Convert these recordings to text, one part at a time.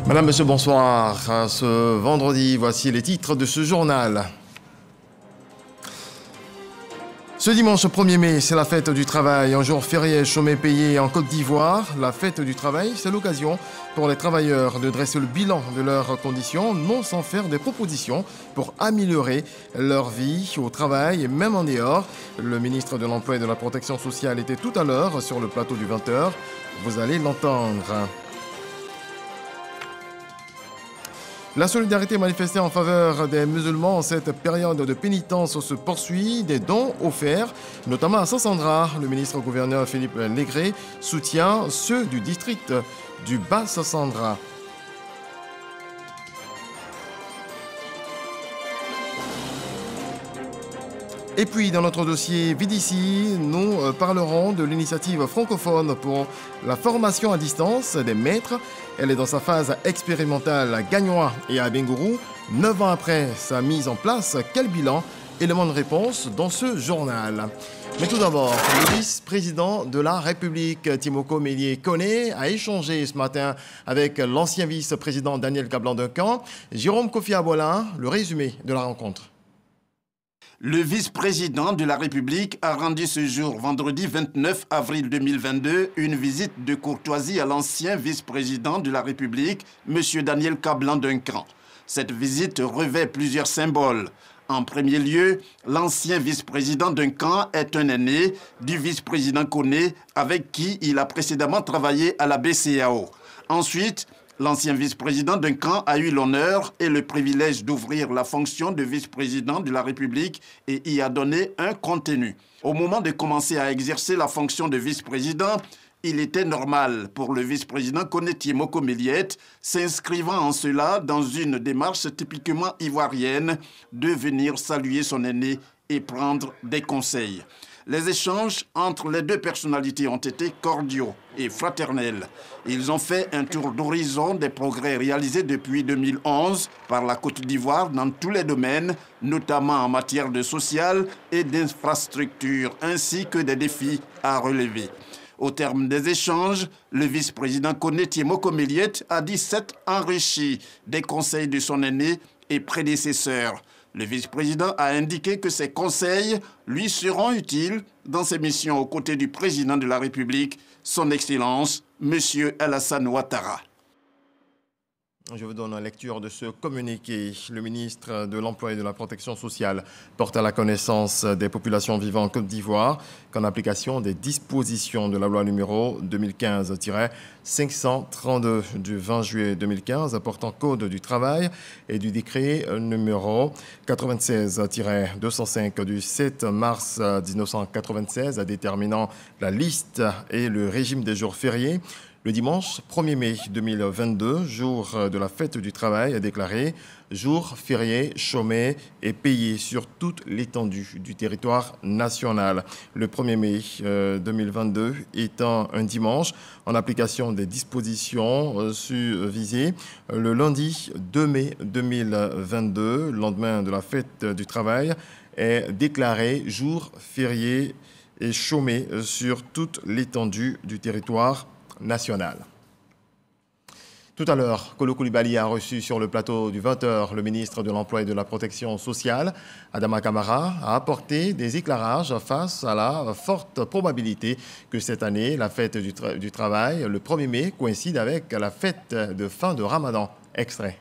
Madame, Monsieur, bonsoir. Ce vendredi, voici les titres de ce journal. Ce dimanche 1er mai, c'est la fête du travail, un jour férié chômé payé en Côte d'Ivoire. La fête du travail, c'est l'occasion pour les travailleurs de dresser le bilan de leurs conditions, non sans faire des propositions pour améliorer leur vie au travail et même en dehors. Le ministre de l'Emploi et de la Protection sociale était tout à l'heure sur le plateau du 20h. Vous allez l'entendre. La solidarité manifestée en faveur des musulmans en cette période de pénitence se poursuit. Des dons offerts, notamment à Sassandra. Le ministre-gouverneur Philippe Légré soutient ceux du district du Bas-Sassandra. Et puis, dans notre dossier Vidici, nous parlerons de l'initiative francophone pour la formation à distance des maîtres. Elle est dans sa phase expérimentale à Gagnois et à Bengourou. 9 ans après sa mise en place, quel bilan? Élément de réponse dans ce journal. Mais tout d'abord, le vice-président de la République, Timoko Mélié-Koné, a échangé ce matin avec l'ancien vice-président Daniel Kablan-Duncan. Jérôme Kofi Abolin, le résumé de la rencontre. Le vice-président de la République a rendu ce jour, vendredi 29 avril 2022, une visite de courtoisie à l'ancien vice-président de la République, M. Daniel Kablan-Duncan. Cette visite revêt plusieurs symboles. En premier lieu, l'ancien vice-président Duncan est un aîné du vice-président Koné avec qui il a précédemment travaillé à la BCEAO. Ensuite, l'ancien vice-président Duncan a eu l'honneur et le privilège d'ouvrir la fonction de vice-président de la République et y a donné un contenu. Au moment de commencer à exercer la fonction de vice-président, il était normal pour le vice-président Koné Timoko Mélié, s'inscrivant en cela dans une démarche typiquement ivoirienne, de venir saluer son aîné et prendre des conseils. Les échanges entre les deux personnalités ont été cordiaux et fraternels. Ils ont fait un tour d'horizon des progrès réalisés depuis 2011 par la Côte d'Ivoire dans tous les domaines, notamment en matière de social et d'infrastructure, ainsi que des défis à relever. Au terme des échanges, le vice-président Koné Timoko Mélié a dit s'être enrichi des conseils de son aîné et prédécesseur. Le vice-président a indiqué que ces conseils lui seront utiles dans ses missions aux côtés du président de la République, son Excellence, M. Alassane Ouattara. Je vous donne la lecture de ce communiqué. Le ministre de l'Emploi et de la Protection sociale porte à la connaissance des populations vivant en Côte d'Ivoire qu'en application des dispositions de la loi numéro 2015-532 du 20 juillet 2015 portant Code du travail et du décret numéro 96-205 du 7 mars 1996 déterminant la liste et le régime des jours fériés. Le dimanche 1er mai 2022, jour de la fête du travail, est déclaré jour férié, chômé et payé sur toute l'étendue du territoire national. Le 1er mai 2022 étant un dimanche, en application des dispositions visées, le lundi 2 mai 2022, lendemain de la fête du travail, est déclaré jour férié et chômé sur toute l'étendue du territoire national. Tout à l'heure, Kolo Koulibaly a reçu sur le plateau du 20h le ministre de l'Emploi et de la Protection sociale. Adama Kamara a apporté des éclairages face à la forte probabilité que cette année, la fête du travail, le 1er mai, coïncide avec la fête de fin de Ramadan. Extrait.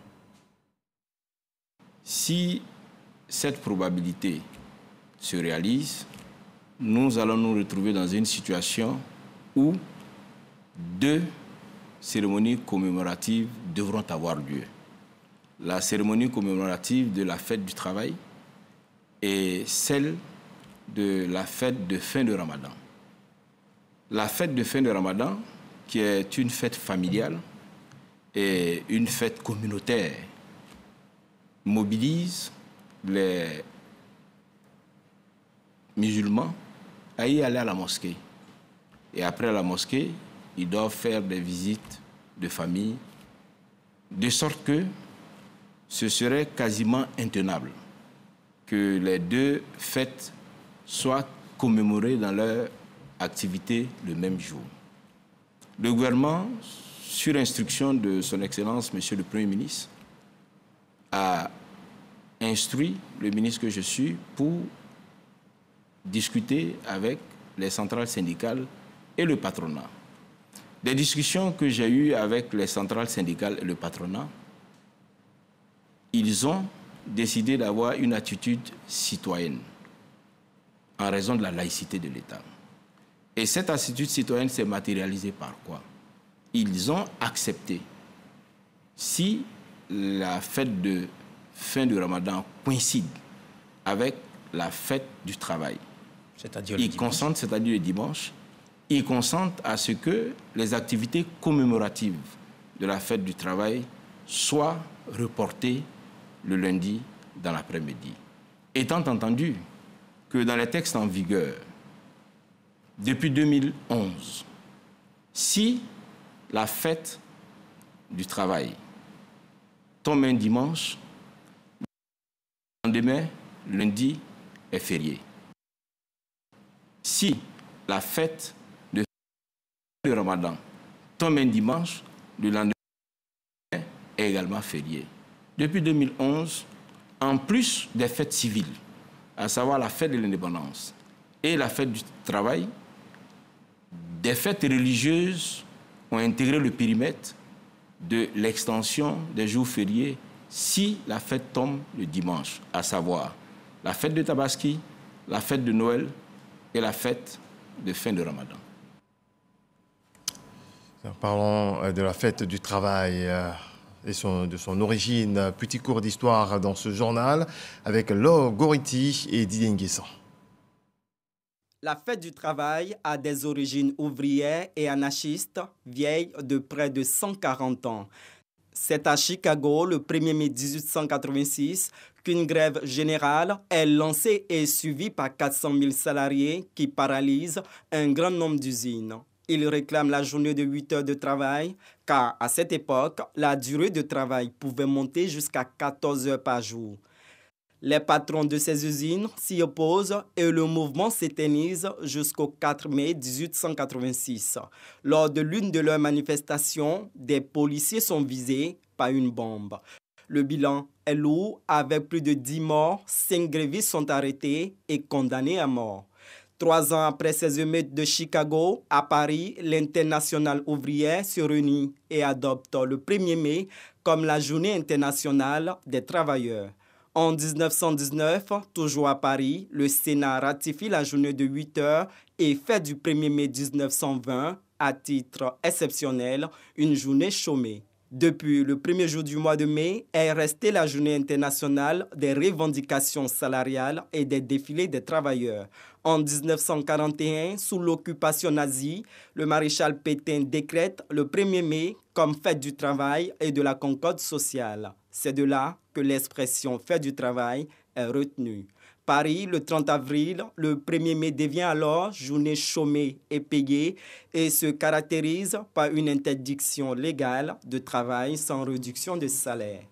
Si cette probabilité se réalise, nous allons nous retrouver dans une situation où 2 cérémonies commémoratives devront avoir lieu. La cérémonie commémorative de la fête du travail et celle de la fête de fin de Ramadan. La fête de fin de Ramadan, qui est une fête familiale et une fête communautaire, mobilise les musulmans à y aller à la mosquée. Et après la mosquée, ils doivent faire des visites de famille, de sorte que ce serait quasiment intenable que les 2 fêtes soient commémorées dans leur activité le même jour. Le gouvernement, sur instruction de son Excellence, Monsieur le Premier ministre, a instruit le ministre que je suis pour discuter avec les centrales syndicales et le patronat. Des discussions que j'ai eues avec les centrales syndicales et le patronat, ils ont décidé d'avoir une attitude citoyenne en raison de la laïcité de l'État. Et cette attitude citoyenne s'est matérialisée par quoi? Ils ont accepté, si la fête de fin du Ramadan coïncide avec la fête du travail, ils consentent, c'est-à-dire le dimanche, ils consentent à ce que les activités commémoratives de la fête du travail soient reportées le lundi dans l'après-midi. Étant entendu que dans les textes en vigueur, depuis 2011, si la fête du travail tombe un dimanche, le lendemain, lundi, est férié. Si la fête de Ramadan tombe un dimanche, le lendemain est également férié. Depuis 2011, en plus des fêtes civiles, à savoir la fête de l'indépendance et la fête du travail, des fêtes religieuses ont intégré le périmètre de l'extension des jours fériés si la fête tombe le dimanche, à savoir la fête de Tabaski, la fête de Noël et la fête de fin de Ramadan. Parlons de la fête du travail et de son origine. Petit cours d'histoire dans ce journal avec Laure Goriti et Didier Nguessan. La fête du travail a des origines ouvrières et anarchistes vieilles de près de 140 ans. C'est à Chicago, le 1er mai 1886, qu'une grève générale est lancée et suivie par 400 000 salariés qui paralysent un grand nombre d'usines. Ils réclament la journée de 8 heures de travail, car à cette époque, la durée de travail pouvait monter jusqu'à 14 heures par jour. Les patrons de ces usines s'y opposent et le mouvement s'éternise jusqu'au 4 mai 1886. Lors de l'une de leurs manifestations, des policiers sont visés par une bombe. Le bilan est lourd, avec plus de 10 morts, 5 grévistes sont arrêtés et condamnés à mort. 3 ans après ces émeutes de Chicago, à Paris, l'Internationale ouvrière se réunit et adopte le 1er mai comme la journée internationale des travailleurs. En 1919, toujours à Paris, le Sénat ratifie la journée de 8 heures et fait du 1er mai 1920, à titre exceptionnel, une journée chômée. Depuis le premier jour du mois de mai est restée la journée internationale des revendications salariales et des défilés des travailleurs. En 1941, sous l'occupation nazie, le maréchal Pétain décrète le 1er mai comme fête du travail et de la concorde sociale. C'est de là que l'expression « fête du travail » est retenue. Paris, le 30 avril, le 1er mai devient alors journée chômée et payée et se caractérise par une interdiction légale de travail sans réduction de salaire.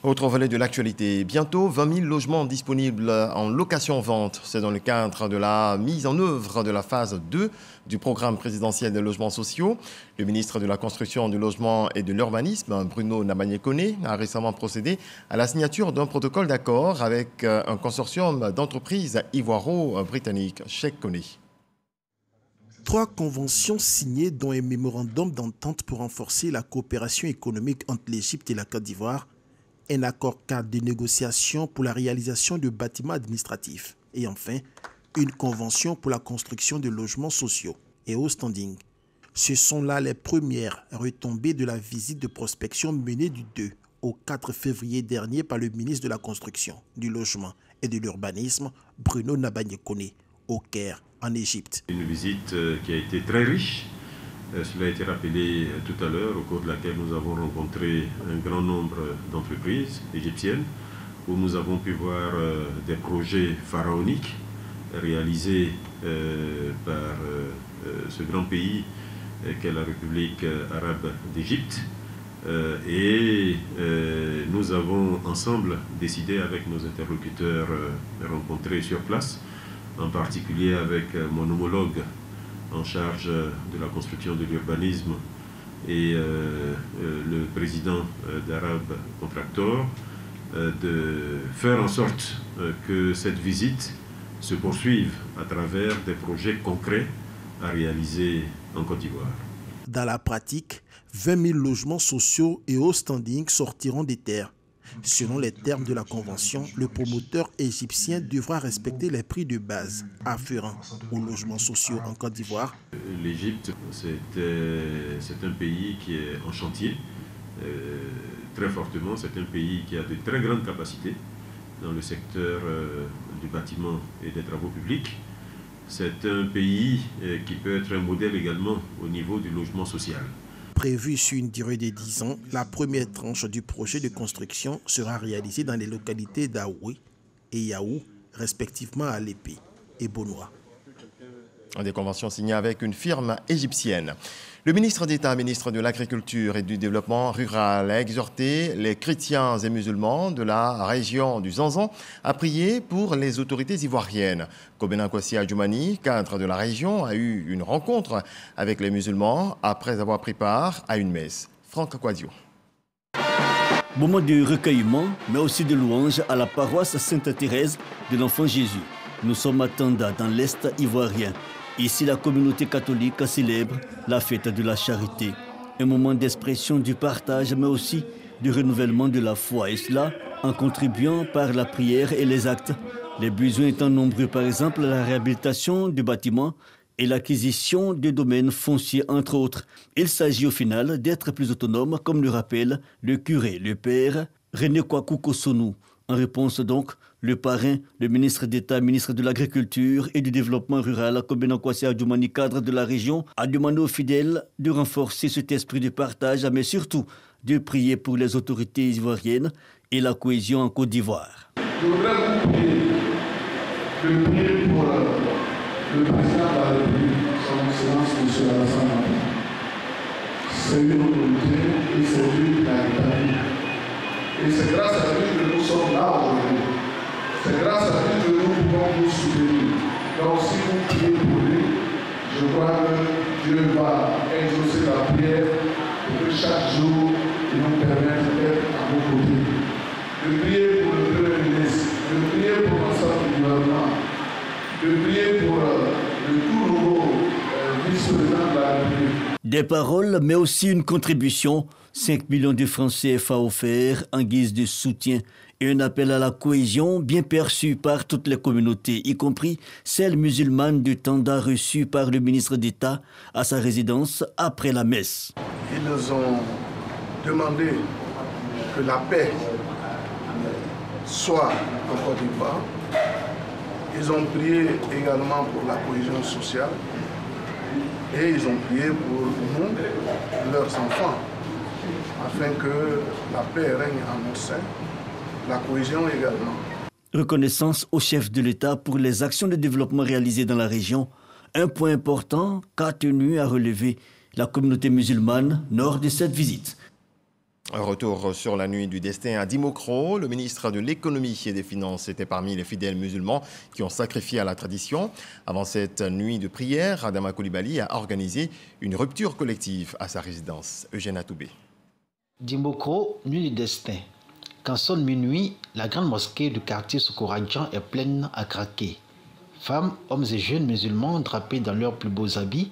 Autre volet de l'actualité, bientôt 20 000 logements disponibles en location-vente. C'est dans le cadre de la mise en œuvre de la phase 2 du programme présidentiel des logements sociaux. Le ministre de la Construction, du Logement et de l'Urbanisme, Bruno Nabagné-Koné, a récemment procédé à la signature d'un protocole d'accord avec un consortium d'entreprises ivoiro-britanniques. Cheikh Koné. 3 conventions signées, dont un mémorandum d'entente pour renforcer la coopération économique entre l'Égypte et la Côte d'Ivoire, un accord cadre de négociation pour la réalisation de bâtiments administratifs et enfin, une convention pour la construction de logements sociaux et haut standing. Ce sont là les premières retombées de la visite de prospection menée du 2 au 4 février dernier par le ministre de la Construction, du Logement et de l'Urbanisme, Bruno Nabagné-Koné, au Caire, en Égypte. Une visite qui a été très riche. Cela a été rappelé tout à l'heure, au cours de laquelle nous avons rencontré un grand nombre d'entreprises égyptiennes, où nous avons pu voir des projets pharaoniques réalisés par ce grand pays qu'est la République arabe d'Égypte. Et nous avons ensemble décidé avec nos interlocuteurs rencontrés sur place, en particulier avec mon homologue en charge de la construction de l'urbanisme, et le président d'Arab Contractor de faire en sorte que cette visite se poursuive à travers des projets concrets à réaliser en Côte d'Ivoire. Dans la pratique, 20 000 logements sociaux et hauts standing sortiront des terres. Selon les termes de la convention, le promoteur égyptien devra respecter les prix de base afférents aux logements sociaux en Côte d'Ivoire. L'Égypte, c'est un pays qui est en chantier, très fortement. C'est un pays qui a de très grandes capacités dans le secteur du bâtiment et des travaux publics. C'est un pays qui peut être un modèle également au niveau du logement social. Prévue sur une durée de 10 ans, la première tranche du projet de construction sera réalisée dans les localités d'Aoué et Yaou, respectivement à Lépé et Bonoa. Des conventions signées avec une firme égyptienne. Le ministre d'État, ministre de l'Agriculture et du Développement rural, a exhorté les chrétiens et musulmans de la région du Zanzan à prier pour les autorités ivoiriennes. Kobena Kwasi Adjoumani, cadre de la région, a eu une rencontre avec les musulmans après avoir pris part à une messe. Franck Quadio. Moment de recueillement, mais aussi de louange à la paroisse Sainte-Thérèse de l'Enfant Jésus. Nous sommes à Tanda, dans l'Est ivoirien. Ici, la communauté catholique célèbre la fête de la charité. Un moment d'expression du partage, mais aussi du renouvellement de la foi. Et cela en contribuant par la prière et les actes. Les besoins étant nombreux, par exemple la réhabilitation du bâtiment et l'acquisition de domaines fonciers, entre autres. Il s'agit au final d'être plus autonome, comme le rappelle le curé, le père René Kwaku Kosonou. En réponse donc, le parrain, le ministre d'État, ministre de l'Agriculture et du Développement rural, Kobena Kwasi Adjoumani, cadre de la région, a demandé aux fidèles de renforcer cet esprit de partage, mais surtout de prier pour les autorités ivoiriennes et la cohésion en Côte d'Ivoire. Je voudrais vous prier pour le président de la République, son Excellence M. Alassane Ouattara. C'est une autorité et c'est lui qui a établi. Et c'est grâce à lui que nous sommes là aujourd'hui. C'est grâce à lui que nous pouvons nous soutenir. Donc si vous priez pour lui, je crois que Dieu va exaucer la prière pour que chaque jour il nous permette d'être à vos côtés. De prier pour le Premier ministre, de prier pour l'ensemble du gouvernement, de prier pour le tout nouveau vice-président de la République. Des paroles, mais aussi une contribution. 5 millions de francs CFA offerts en guise de soutien et un appel à la cohésion bien perçu par toutes les communautés, y compris celles musulmanes de Tanda reçues par le ministre d'État à sa résidence après la messe. Ils nous ont demandé que la paix soit en Côte d'Ivoire. Ils ont prié également pour la cohésion sociale et ils ont prié pour nous, leurs enfants, afin que la paix règne en notre sein, la cohésion également. Reconnaissance au chef de l'État pour les actions de développement réalisées dans la région, un point important qu'a tenu à relever la communauté musulmane lors de cette visite. Un retour sur la nuit du destin à Dimokro. Le ministre de l'économie et des finances était parmi les fidèles musulmans qui ont sacrifié à la tradition. Avant cette nuit de prière, Adama Coulibaly a organisé une rupture collective à sa résidence. Eugène Atoubé. Dimokro, nuit du destin. Quand sonne minuit, la grande mosquée du quartier Sokoradjan est pleine à craquer. Femmes, hommes et jeunes musulmans drapés dans leurs plus beaux habits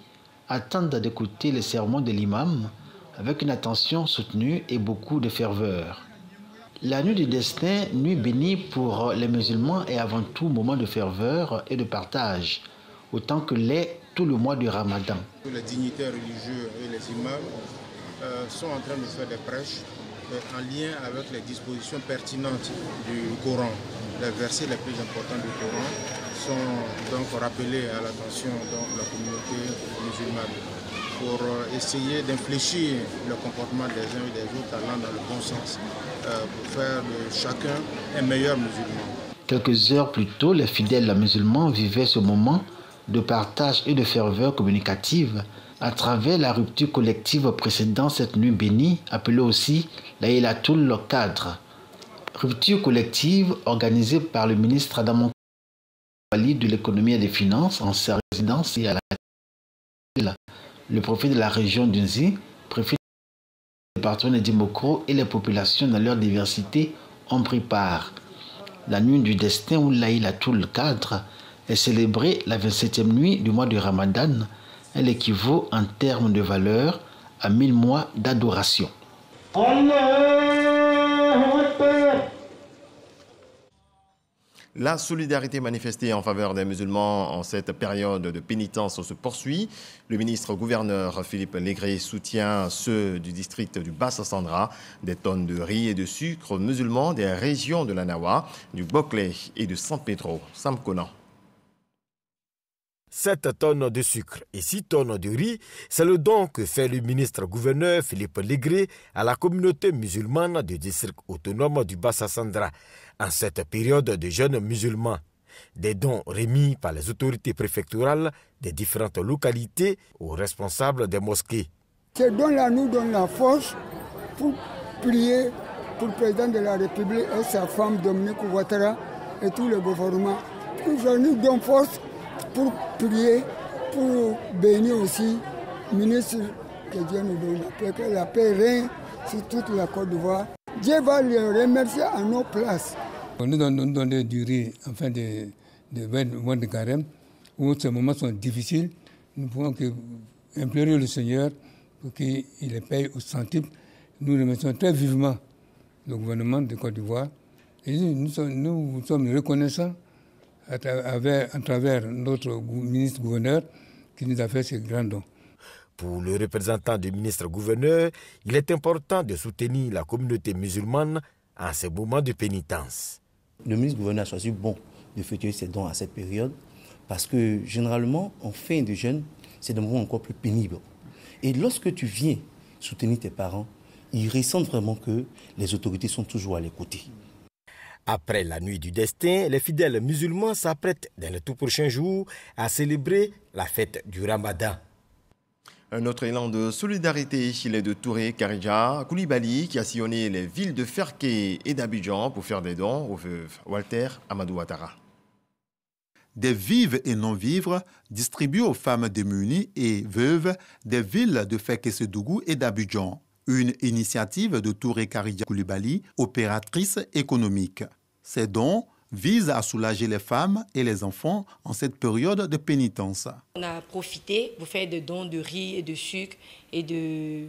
attendent d'écouter les sermons de l'imam avec une attention soutenue et beaucoup de ferveur. La nuit du destin, nuit bénie pour les musulmans, est avant tout moment de ferveur et de partage, autant que l'est tout le mois du Ramadan. Les dignitaires religieux et les imams sont en train de faire des prêches en lien avec les dispositions pertinentes du Coran. Les versets les plus importants du Coran sont donc rappelés à l'attention de la communauté musulmane pour essayer d'infléchir le comportement des uns et des autres allant dans le bon sens pour faire de chacun un meilleur musulman. Quelques heures plus tôt, les fidèles musulmans vivaient ce moment de partage et de ferveur communicative à travers la rupture collective précédant cette nuit bénie, appelée aussi Laylatul Qadr. Rupture collective organisée par le ministre Adama Coulibaly de l'économie et des finances en sa résidence et à la le préfet de la région d'Unzi, préfet Les partenaires Dimbokro et les populations dans leur diversité ont pris part. La nuit du destin ou Laylatul Qadr est célébrée la 27e nuit du mois de Ramadan. Elle équivaut en termes de valeur à 1000 mois d'adoration. La solidarité manifestée en faveur des musulmans en cette période de pénitence se poursuit. Le ministre-gouverneur Philippe Légré soutient ceux du district du Bassa-Sandra. Des tonnes de riz et de sucre musulmans des régions de la Nawa, du Boclé et de San Pedro. Sam Conan. 7 tonnes de sucre et 6 tonnes de riz, c'est le don que fait le ministre-gouverneur Philippe Légré à la communauté musulmane du district autonome du Bassa-Sandra en cette période de jeûne musulman. Des dons remis par les autorités préfectorales des différentes localités aux responsables des mosquées. Ces dons-là nous donnent la force pour prier pour le président de la République et sa femme Dominique Ouattara et tout le gouvernement. Nous donnons force pour prier, pour bénir aussi le ministre, que Dieu nous donne la paix, que la paix règne sur toute la Côte d'Ivoire. Dieu va le remercier à nos places. Nous donnons du riz en fin de mois de carême, où ces moments sont difficiles. Nous pouvons implorer le Seigneur pour qu'il les paye au centime. Nous remercions très vivement le gouvernement de Côte d'Ivoire. Et nous sommes reconnaissants à travers notre ministre-gouverneur qui nous a fait ces grands dons. Pour le représentant du ministre-gouverneur, il est important de soutenir la communauté musulmane en ces moments de pénitence. Le ministre-gouverneur a choisi de effectuer ces dons à cette période parce que généralement, en fin de jeûne, c'est des moments encore plus pénibles. Et lorsque tu viens soutenir tes parents, ils ressentent vraiment que les autorités sont toujours à l'écouter. Après la nuit du destin, les fidèles musulmans s'apprêtent dans les tout prochains jours à célébrer la fête du Ramadan. Un autre élan de solidarité, il est de Touré Karidja Koulibaly qui a sillonné les villes de Ferké et d'Abidjan pour faire des dons aux veuves. Walter Amadou Ouattara. Des vivres et non-vivres distribués aux femmes démunies et veuves des villes de Ferké-Sédougou et d'Abidjan. Une initiative de Touré Karidja Koulibaly, opératrice économique. Ces dons visent à soulager les femmes et les enfants en cette période de pénitence. On a profité pour faire des dons de riz et de sucre et de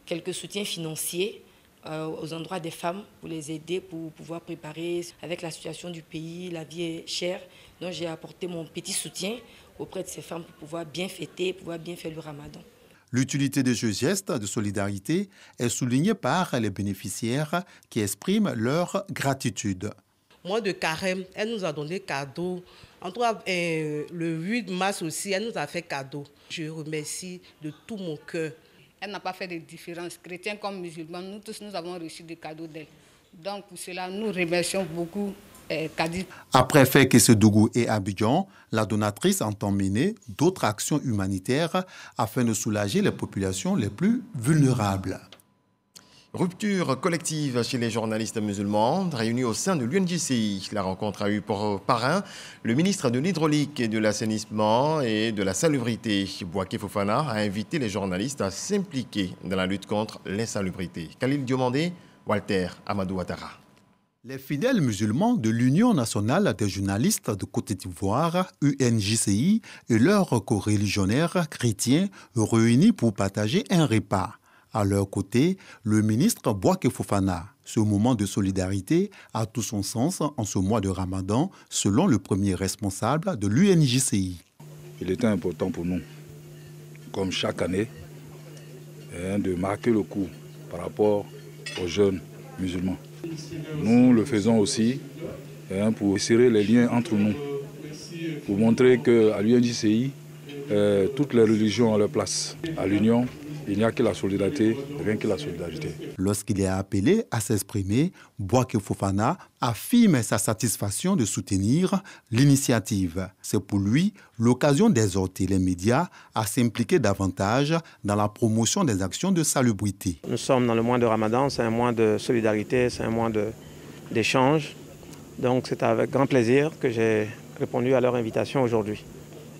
quelques soutiens financiers aux endroits des femmes pour les aider, pour pouvoir préparer. Avec la situation du pays, la vie est chère, donc j'ai apporté mon petit soutien auprès de ces femmes pour pouvoir bien fêter, pouvoir bien faire le ramadan. L'utilité de ce geste de solidarité est soulignée par les bénéficiaires qui expriment leur gratitude. Mois de carême, elle nous a donné cadeau. En tout cas, le 8 mars aussi, elle nous a fait cadeau. Je remercie de tout mon cœur. Elle n'a pas fait de différence, chrétiens comme musulmans. Nous tous, nous avons reçu des cadeaux d'elle. Donc pour cela, nous remercions beaucoup Kadi. Après Ferké-Sédougou et Abidjan, la donatrice entend mener d'autres actions humanitaires afin de soulager les populations les plus vulnérables. Rupture collective chez les journalistes musulmans réunis au sein de l'UNJCI. La rencontre a eu pour parrain le ministre de l'Hydraulique et de l'Assainissement et de la Salubrité. Bouaké Fofana a invité les journalistes à s'impliquer dans la lutte contre l'insalubrité. Khalil Diomandé, Walter Amadou Ouattara. Les fidèles musulmans de l'Union nationale des journalistes de Côte d'Ivoire, UNJCI, et leurs coreligionnaires chrétiens réunis pour partager un repas. À leur côté, le ministre Bouaké Fofana. Ce moment de solidarité a tout son sens en ce mois de Ramadan, selon le premier responsable de l'UNJCI. Il était important pour nous, comme chaque année, de marquer le coup par rapport aux jeunes musulmans. Nous le faisons aussi pour serrer les liens entre nous, pour montrer qu'à l'UNJCI, toutes les religions ont leur place. À l'Union, il n'y a que la solidarité, rien que la solidarité. Lorsqu'il est appelé à s'exprimer, Bouaké Fofana affirme sa satisfaction de soutenir l'initiative. C'est pour lui l'occasion d'exhorter les médias à s'impliquer davantage dans la promotion des actions de salubrité. Nous sommes dans le mois de Ramadan, c'est un mois de solidarité, c'est un mois d'échange. Donc c'est avec grand plaisir que j'ai répondu à leur invitation aujourd'hui.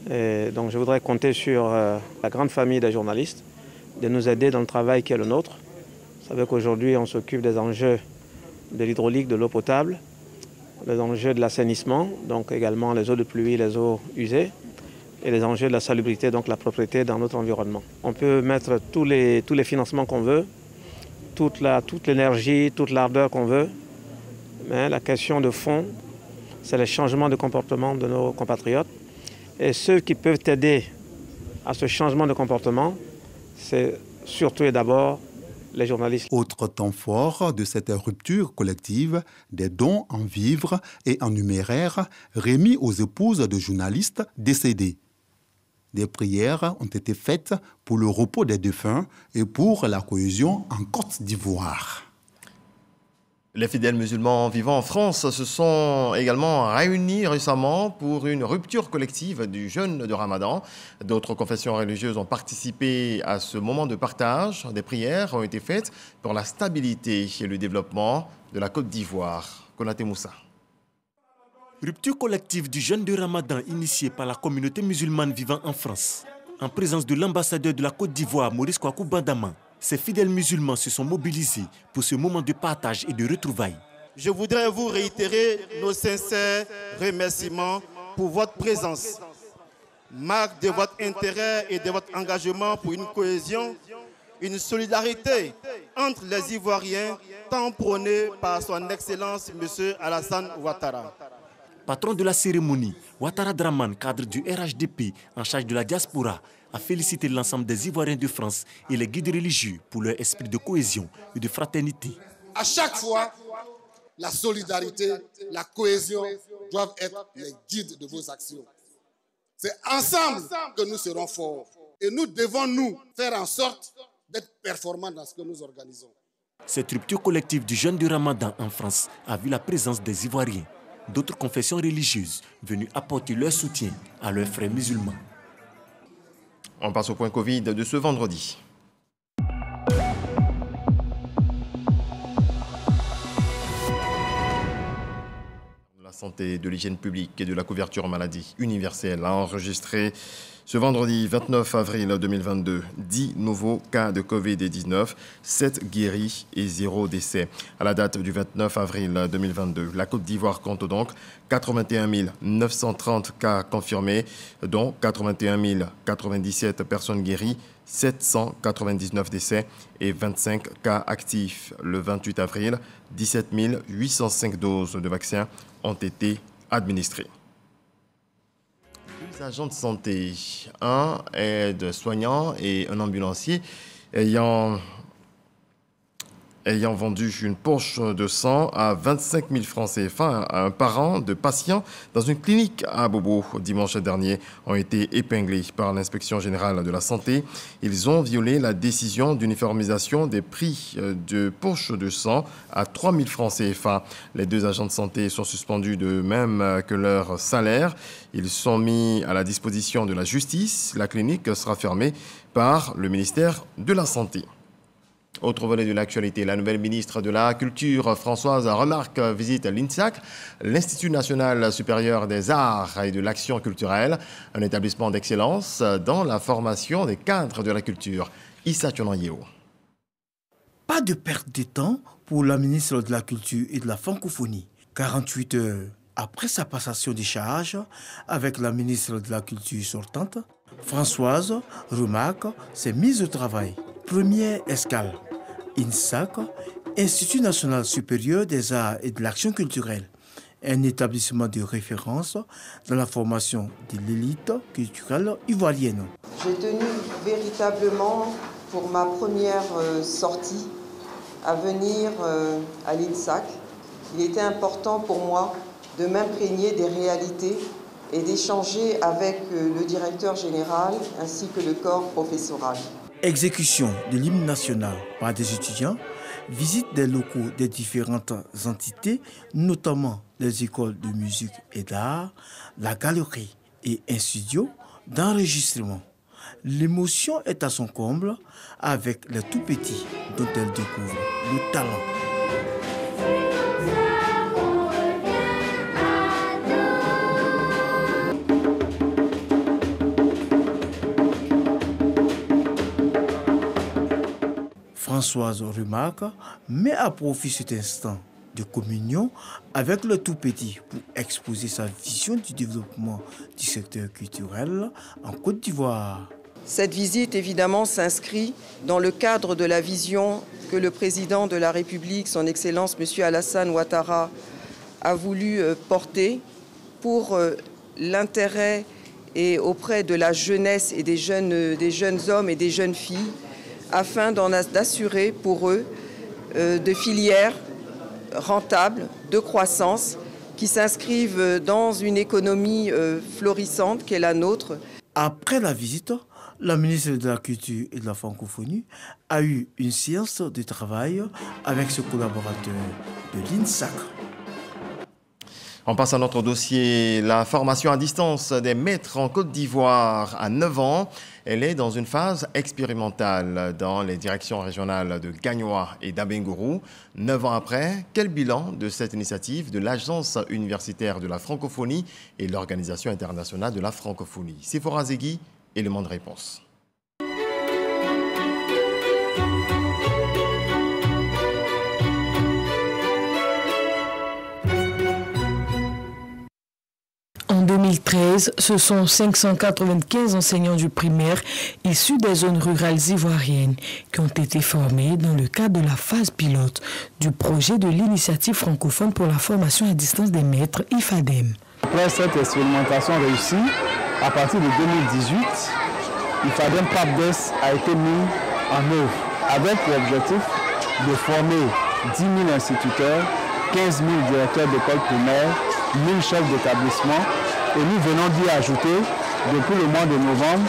Donc je voudrais compter sur la grande famille des journalistes de nous aider dans le travail qui est le nôtre. Vous savez qu'aujourd'hui, on s'occupe des enjeux de l'hydraulique, de l'eau potable, les enjeux de l'assainissement, donc également les eaux de pluie, les eaux usées, et les enjeux de la salubrité, donc la propreté dans notre environnement. On peut mettre tous les financements qu'on veut, toute l'énergie, toute l'ardeur qu'on veut, mais la question de fond, c'est le changement de comportement de nos compatriotes. Et ceux qui peuvent aider à ce changement de comportement, c'est surtout et d'abord les journalistes. Autre temps fort de cette rupture collective, des dons en vivres et en numéraire remis aux épouses de journalistes décédés. Des prières ont été faites pour le repos des défunts et pour la cohésion en Côte d'Ivoire. Les fidèles musulmans vivant en France se sont également réunis récemment pour une rupture collective du jeûne de Ramadan. D'autres confessions religieuses ont participé à ce moment de partage. Des prières ont été faites pour la stabilité et le développement de la Côte d'Ivoire. Konaté Moussa. Rupture collective du jeûne de Ramadan initiée par la communauté musulmane vivant en France. En présence de l'ambassadeur de la Côte d'Ivoire, Maurice Kwaku Bandama, ces fidèles musulmans se sont mobilisés pour ce moment de partage et de retrouvailles. Je voudrais vous réitérer nos sincères remerciements pour votre présence, marque de votre intérêt et de votre engagement pour une cohésion, une solidarité entre les Ivoiriens, tant prônée par son Excellence M. Alassane Ouattara. Patron de la cérémonie, Ouattara Draman, cadre du RHDP en charge de la diaspora, a félicité l'ensemble des Ivoiriens de France et les guides religieux pour leur esprit de cohésion et de fraternité. À chaque fois, la solidarité, la cohésion doivent être les guides de vos actions. C'est ensemble que nous serons forts. Et nous devons nous faire en sorte d'être performants dans ce que nous organisons. Cette rupture collective du jeûne du Ramadan en France a vu la présence des Ivoiriens, d'autres confessions religieuses venues apporter leur soutien à leurs frères musulmans. On passe au point Covid de ce vendredi. La santé, de l'hygiène publique et de la couverture maladie universelle a enregistré ce vendredi 29 avril 2022, 10 nouveaux cas de Covid-19, 7 guéris et 0 décès. À la date du 29 avril 2022, la Côte d'Ivoire compte donc 81 930 cas confirmés, dont 81 097 personnes guéries, 799 décès et 25 cas actifs. Le 28 avril, 17 805 doses de vaccins ont été administrées. Deux agents de santé, un aide-soignant et un ambulancier ayant vendu une poche de sang à 25 000 francs CFA à un parent de patient dans une clinique à Bobo dimanche dernier ont été épinglés par l'inspection générale de la santé. Ils ont violé la décision d'uniformisation des prix de poche de sang à 3 000 francs CFA. Les deux agents de santé sont suspendus de même que leur salaire. Ils sont mis à la disposition de la justice. La clinique sera fermée par le ministère de la Santé. Autre volet de l'actualité, la nouvelle ministre de la Culture, Françoise Remarque, visite l'INSAC, l'Institut national supérieur des arts et de l'action culturelle, un établissement d'excellence dans la formation des cadres de la culture. Issa Tchonanyeo. Pas de perte de temps pour la ministre de la Culture et de la Francophonie. 48 heures après sa passation des charges avec la ministre de la Culture sortante, Françoise Remarque s'est mise au travail. Première escale, INSAC, Institut national supérieur des arts et de l'action culturelle, un établissement de référence dans la formation de l'élite culturelle ivoirienne. J'ai tenu véritablement pour ma première sortie à venir à l'INSAC. Il était important pour moi de m'imprégner des réalités et d'échanger avec le directeur général ainsi que le corps professoral. Exécution de l'hymne national par des étudiants, visite des locaux des différentes entités, notamment les écoles de musique et d'art, la galerie et un studio d'enregistrement. L'émotion est à son comble avec les tout-petits dont elle découvre le talent. Françoise remarque, met à profit cet instant de communion avec le tout-petit pour exposer sa vision du développement du secteur culturel en Côte d'Ivoire. Cette visite, évidemment, s'inscrit dans le cadre de la vision que le président de la République, son Excellence M. Alassane Ouattara, a voulu porter pour l'intérêt et auprès de la jeunesse et des jeunes hommes et des jeunes filles, afin d'assurer pour eux de filières rentables, de croissance, qui s'inscrivent dans une économie florissante qui est la nôtre. Après la visite, la ministre de la Culture et de la Francophonie a eu une séance de travail avec ses collaborateurs de l'INSAC. On passe à notre dossier, la formation à distance des maîtres en Côte d'Ivoire à 9 ans. Elle est dans une phase expérimentale dans les directions régionales de Gagnoa et d'Abengourou. 9 ans après, quel bilan de cette initiative de l'Agence universitaire de la francophonie et l'Organisation internationale de la francophonie? Sephora Zegui, élément de réponse. En 2013, ce sont 595 enseignants du primaire issus des zones rurales ivoiriennes qui ont été formés dans le cadre de la phase pilote du projet de l'initiative francophone pour la formation à distance des maîtres IFADEM. Après cette expérimentation réussie, à partir de 2018, IFADEM PAPDES a été mis en œuvre avec l'objectif de former 10 000 instituteurs, 15 000 directeurs d'école primaire, 1000 chefs d'établissement, et nous venons d'y ajouter, depuis le mois de novembre,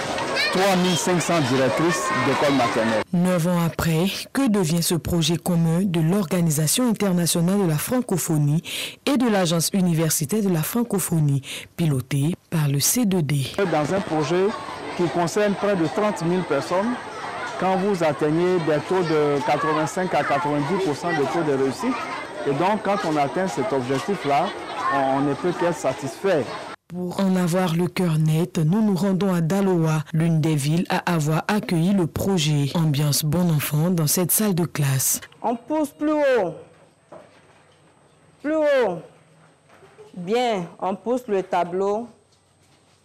3500 directrices d'école maternelle. 9 ans après, que devient ce projet commun de l'Organisation internationale de la francophonie et de l'Agence universitaire de la francophonie, piloté par le C2D? Dans un projet qui concerne près de 30 000 personnes, quand vous atteignez des taux de 85 à 90% de taux de réussite, et donc quand on atteint cet objectif-là, on ne peut qu'être satisfait. Pour en avoir le cœur net, nous nous rendons à Daloa, l'une des villes à avoir accueilli le projet. Ambiance bon enfant dans cette salle de classe. On pousse plus haut. Plus haut. Bien, on pousse le tableau.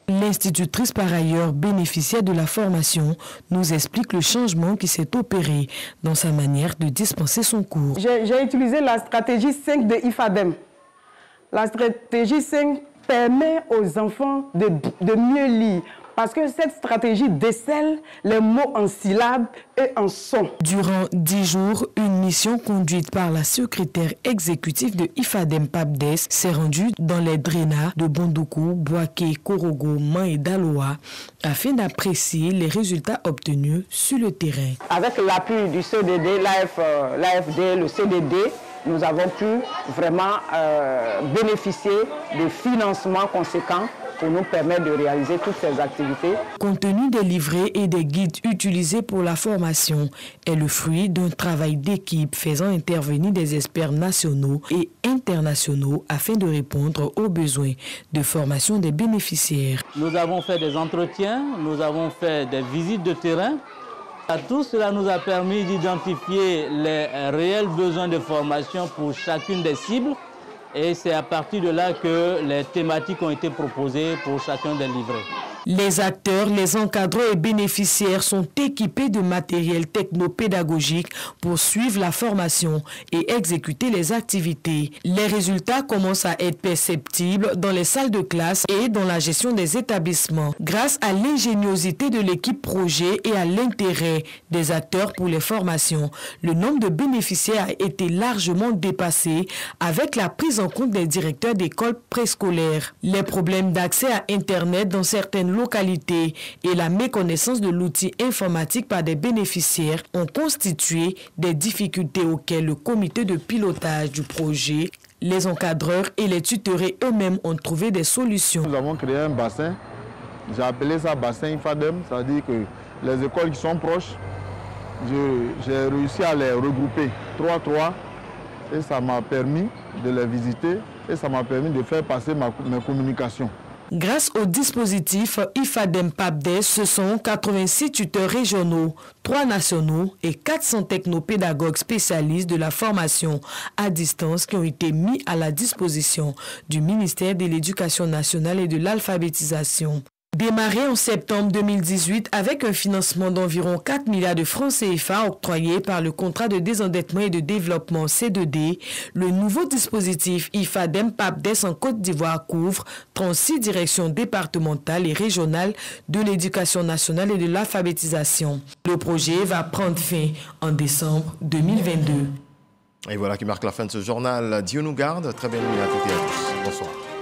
L'institutrice, par ailleurs bénéficiaire de la formation, nous explique le changement qui s'est opéré dans sa manière de dispenser son cours. J'ai utilisé la stratégie 5 de IFADEM. La stratégie 5 permet aux enfants de mieux lire, parce que cette stratégie décèle les mots en syllabes et en sons. Durant 10 jours, une mission conduite par la secrétaire exécutive de IFADEM PAPDES s'est rendue dans les DRENA de Bondoukou, Boaké, Korogo, Man et Daloa afin d'apprécier les résultats obtenus sur le terrain. Avec l'appui du CDD, l'AFD, le CDD, nous avons pu vraiment bénéficier de financements conséquents pour nous permettre de réaliser toutes ces activités. Compte tenu des livrets et des guides utilisés pour la formation, est le fruit d'un travail d'équipe faisant intervenir des experts nationaux et internationaux afin de répondre aux besoins de formation des bénéficiaires. Nous avons fait des entretiens, nous avons fait des visites de terrain. Tout cela nous a permis d'identifier les réels besoins de formation pour chacune des cibles. Et c'est à partir de là que les thématiques ont été proposées pour chacun des livrets. Les acteurs, les encadreurs et bénéficiaires sont équipés de matériel technopédagogique pour suivre la formation et exécuter les activités. Les résultats commencent à être perceptibles dans les salles de classe et dans la gestion des établissements. Grâce à l'ingéniosité de l'équipe projet et à l'intérêt des acteurs pour les formations, le nombre de bénéficiaires a été largement dépassé avec la prise en compte des directeurs d'écoles préscolaires. Les problèmes d'accès à Internet dans certaines localités et la méconnaissance de l'outil informatique par des bénéficiaires ont constitué des difficultés auxquelles le comité de pilotage du projet, les encadreurs et les tutorés eux-mêmes ont trouvé des solutions. Nous avons créé un bassin, j'ai appelé ça bassin IFADEM, c'est-à-dire que les écoles qui sont proches, j'ai réussi à les regrouper 3-3 et ça m'a permis de les visiter et ça m'a permis de faire passer mes communications. Grâce au dispositif IFADEM-PAPDES, ce sont 86 tuteurs régionaux, 3 nationaux et 400 technopédagogues spécialistes de la formation à distance qui ont été mis à la disposition du ministère de l'Éducation nationale et de l'alphabétisation. Démarré en septembre 2018 avec un financement d'environ 4 milliards de francs CFA octroyé par le contrat de désendettement et de développement C2D, le nouveau dispositif IFADEM-PAPDES en Côte d'Ivoire couvre 36 directions départementales et régionales de l'éducation nationale et de l'alphabétisation. Le projet va prendre fin en décembre 2022. Et voilà qui marque la fin de ce journal. Dieu nous garde. Très belle nuit à toutes et à tous. Bonsoir.